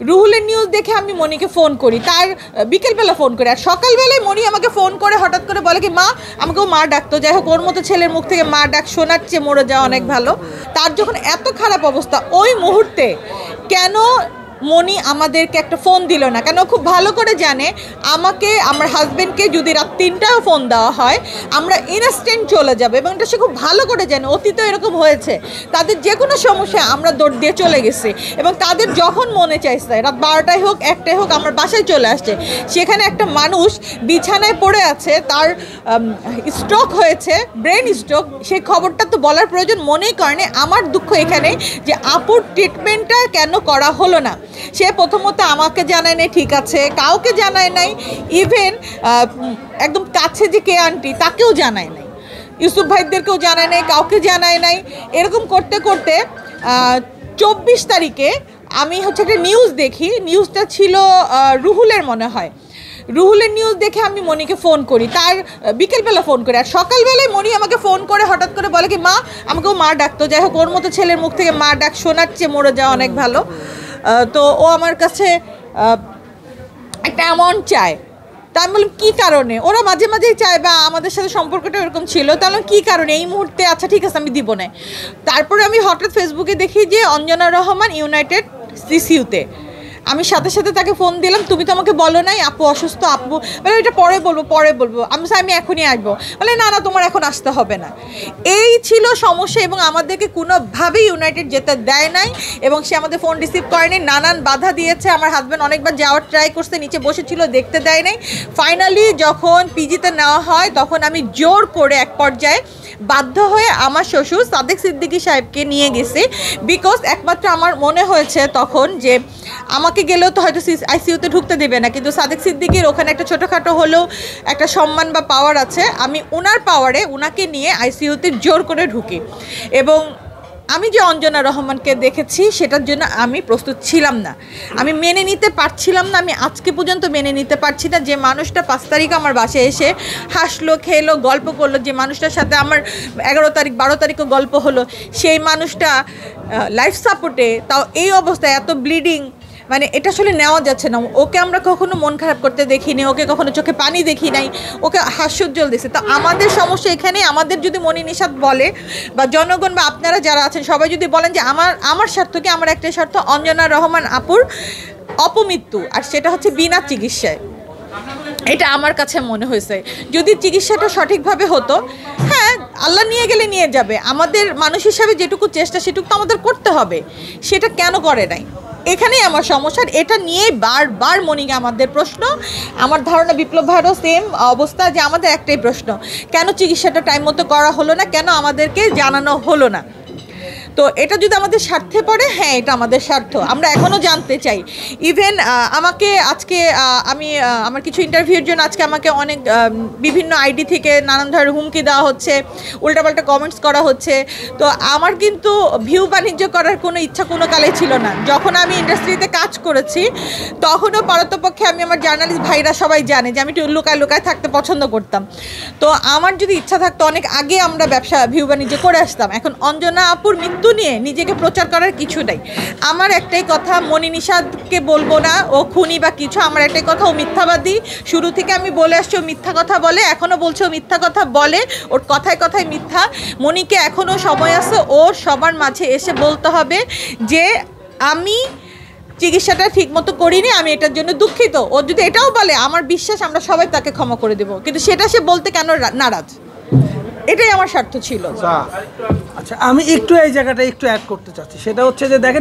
রুহুলের news দেখে আমি মনিকে ফোন করি, তার বিকেলবেলা ফোন করি, আর সকালবেলায় মনি আমাকে ফোন করে হঠাৎ করে বলে কি মা আমাকেও মা ডাকতো। যাই হোক, ওর মতো ছেলের মুখ থেকে মা ডাক শোনার চেয়ে মরে যাওয়া অনেক ভালো। তার যখন এত খারাপ অবস্থা ওই মুহূর্তে কেন মনি আমাদেরকে একটা ফোন দিল না? কেন? খুব ভালো করে জানে আমাকে, আমার হাজব্যান্ডকে যদি রাত 3টায় ফোন দেওয়া হয় আমরা ইনস্ট্যান্ট চলে যাবে, এবং এটা সে খুব ভালো করে জানে। অতীতে এরকম হয়েছে, তাদের যে কোনো সমস্যায় আমরা দৌড় দিয়ে চলে গেছি, এবং তাদের যখন মনে চাইছে রাত 12টায় হোক 1টায় হোক আমার বাসায় চলে আসছে। সেখানে একটা মানুষ বিছানায় পড়ে আছে, তার স্ট্রোক হয়েছে, ব্রেন স্ট্রোক, সেই খবরটা তো বলার প্রয়োজন মনেই করেনি। আমার দুঃখ এখানে যে আপুর ট্রিটমেন্টটা কেন করা হলো না। সে প্রথমত আমাকে জানায় নাই, ঠিক আছে, কাউকে জানায় নাই, ইভেন একদম কাছে যে কে আন্টি তাকেও জানায় নাই, ইউসুফ ভাইদেরকেও জানায় নাই, কাউকে জানায় নাই। এরকম করতে করতে 24 তারিখে আমি একটা নিউজ দেখি, নিউজটা ছিল রুহুলের, মনে হয় রুহুলের নিউজ দেখে আমি মনিকে ফোন করি, তার বিকেলবেলা ফোন করি, আর সকালবেলায় মনি আমাকে ফোন করে হঠাৎ করে বলে কি মা আমাকেও মা ডাকতো। যাই হোক, ওর মতো ছেলের মুখ থেকে মা ডাক শোনার চেয়ে মরে যাওয়া অনেক ভালো। তো ও আমার কাছে একটা অ্যামাউন্ট চায়। তা আমি বললাম কী কারণে? ওরা মাঝে মাঝেই চায়, বা আমাদের সাথে সম্পর্কটা এরকম ছিল। তাহলে কী কারণে এই মুহূর্তে? আচ্ছা ঠিক আছে, আমি দিব না। তারপরে আমি হঠাৎ ফেসবুকে দেখি যে অঞ্জনা রহমান ইউনাইটেড সিসিউতে। আমি সাথে সাথে তাকে ফোন দিলাম, তুমি তো আমাকে বলো নাই আপু অসুস্থ, আপু বলে এটা পরে বলবো। আমি এখনই আসবো। বলে না না, তোমার এখন আসতে হবে না। এই ছিল সমস্যা, এবং আমাদেরকে কোনোভাবেই ইউনাইটেড যেতে দেয় নাই, এবং সে আমাদের ফোন রিসিভ করেনি, নানান বাধা দিয়েছে। আমার হাজব্যান্ড অনেকবার যাওয়ার ট্রাই করছে, নিচে বসেছিল, দেখতে দেয় নাই। ফাইনালি যখন পিজিতে নেওয়া হয় তখন আমি জোর করে এক পর্যায়ে বাধ্য হয়ে আমার শ্বশুর সাদেক সিদ্দিকী সাহেবকে নিয়ে গেছি, বিকজ একমাত্র আমার মনে হয়েছে তখন যে আমাকে গেলেও তো হয়তো আইসিইউতে ঢুকতে দেবে না, কিন্তু সাদেক সিদ্দিকীর ওখানে একটা ছোটোখাটো হলেও একটা সম্মান বা পাওয়ার আছে। আমি ওনার পাওয়ারে ওনাকে নিয়ে আইসিইউতে জোর করে ঢুকি, এবং আমি যে অঞ্জনা রহমানকে দেখেছি সেটার জন্য আমি প্রস্তুত ছিলাম না, আমি মেনে নিতে পারছিলাম না। আমি আজকে পর্যন্ত মেনে নিতে পারছি না যে মানুষটা 5 তারিখে আমার বাসায় এসে হাসলো, খেলো, গল্প করলো, যে মানুষটার সাথে আমার 11 তারিখ 12 তারিখও গল্প হলো, সেই মানুষটা লাইফ সাপোর্টে, তাও এই অবস্থায় এত ব্লিডিং, মানে এটা আসলে নেওয়া যাচ্ছে না। ওকে আমরা কখনো মন খারাপ করতে দেখিনি, ওকে কখনো চোখে পানি দেখি নাই, ওকে হাস্যোজ্জ্বল দিচ্ছে। তো আমাদের সমস্যা এখানে, আমাদের যদি মনি নিষাদ বলে, বা জনগণ বা আপনারা যারা আছেন সবাই যদি বলেন যে আমার স্বার্থ কি, আমার একটাই স্বার্থ অঞ্জনা রহমান আপুর অপমৃত্যু, আর সেটা হচ্ছে বিনা চিকিৎসায়। এটা আমার কাছে মনে হয়েছে, যদি চিকিৎসাটা সঠিকভাবে হতো, হ্যাঁ আল্লাহ নিয়ে গেলে নিয়ে যাবে, আমাদের মানুষ হিসাবে যেটুকু চেষ্টা সেটুকু তো আমাদের করতে হবে, সেটা কেন করে নাই? এখানেই আমার সমস্যা। এটা নিয়ে বারবার মনিকে আমাদের প্রশ্ন, আমার ধারণা বিপ্লব ভাইয়েরও সেম অবস্থা, যে আমাদের একটাই প্রশ্ন, কেন চিকিৎসাটা টাইম মতো করা হলো না, কেন আমাদেরকে জানানো হলো না? তো এটা যদি আমাদের স্বার্থে পড়ে, হ্যাঁ এটা আমাদের স্বার্থ, আমরা এখনও জানতে চাই। ইভেন আমাকে আজকে আমার কিছু ইন্টারভিউর জন্য আজকে আমাকে অনেক বিভিন্ন আইডি থেকে নানান ধরনের হুমকি দেওয়া হচ্ছে, উল্টাপাল্টা কমেন্টস করা হচ্ছে। তো আমার কিন্তু ভিউ বাণিজ্য করার কোনো ইচ্ছা কোনো কালে ছিল না। যখন আমি ইন্ডাস্ট্রিতে কাজ করেছি তখনও পারতপক্ষে আমি, আমার জার্নালিস্ট ভাইরা সবাই জানে যে আমি একটু লুকায় থাকতে পছন্দ করতাম। তো আমার যদি ইচ্ছা থাকতো অনেক আগে আমরা ব্যবসা ভিউ বাণিজ্য করে আসতাম। এখন অঞ্জনা আপুর মৃত্যু নিয়ে নিজেকে প্রচার করার কিছু নাই। আমার একটাই কথা, মনি নিষাদকে বলবো না ও খুনি বা কিছু, আমার একটাই কথা, ও মিথ্যাবাদী। শুরু থেকে আমি বলে আসছি ও মিথ্যা কথা বলে, এখনও বলছে ও মিথ্যা কথা বলে, ওর কথায় কথায় মিথ্যা। মনিকে এখনও সময় আছে, ওর সবার মাঝে এসে বলতে হবে যে আমি চিকিৎসাটা ঠিক মতো করিনি, আমি এটার জন্য দুঃখিত। ও যদি এটাও বলে, আমার বিশ্বাস আমরা সবাই তাকে ক্ষমা করে দেব, কিন্তু সেটা সে বলতে কেন নারাজ? এটাই আমার স্বার্থ ছিল। আচ্ছা, আমি একটু এই জায়গাটা একটু অ্যাড করতে চাচ্ছি, সেটা হচ্ছে যে দেখেন